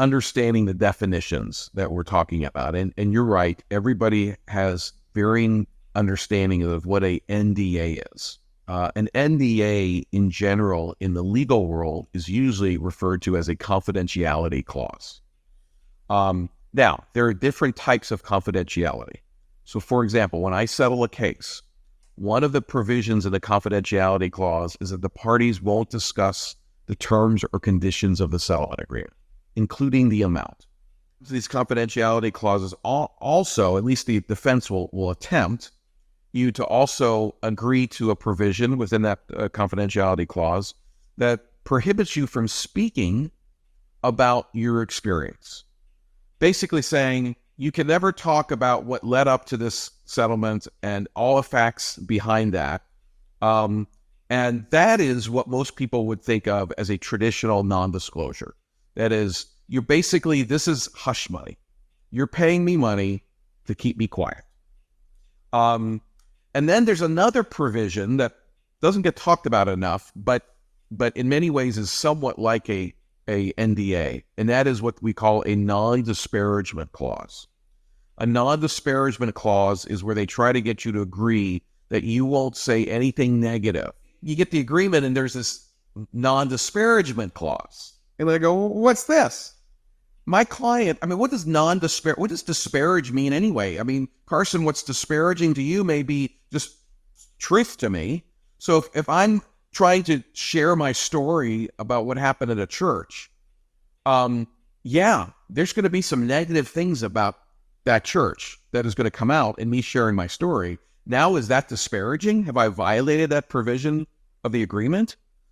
understanding the definitions that we're talking about. And you're right, everybody has varying understanding of what a NDA is. An NDA in general in the legal world is usually referred to as a confidentiality clause. Now, there are different types of confidentiality. So for example, when I settle a case, one of the provisions of the confidentiality clause is that the parties won't discuss the terms or conditions of the settlement agreement, including the amount. These confidentiality clauses also, at least the defense will attempt you to also agree to a provision within that confidentiality clause that prohibits you from speaking about your experience. Basically saying you can never talk about what led up to this settlement and all the facts behind that. And that is what most people would think of as a traditional non-disclosure. That is, you're basically, this is hush money. You're paying me money to keep me quiet. And then there's another provision that doesn't get talked about enough, but in many ways is somewhat like a NDA, and that is what we call a non-disparagement clause. A non-disparagement clause is where they try to get you to agree that you won't say anything negative. You get the agreement and there's this non-disparagement clause. And they go, well, what's this? My client, I mean, what does disparage mean anyway? I mean, Carson, what's disparaging to you may be just truth to me. So if I'm trying to share my story about what happened at a church, yeah, there's going to be some negative things about that church that is going to come out in me sharing my story. Now, is that disparaging? Have I violated that provision of the agreement?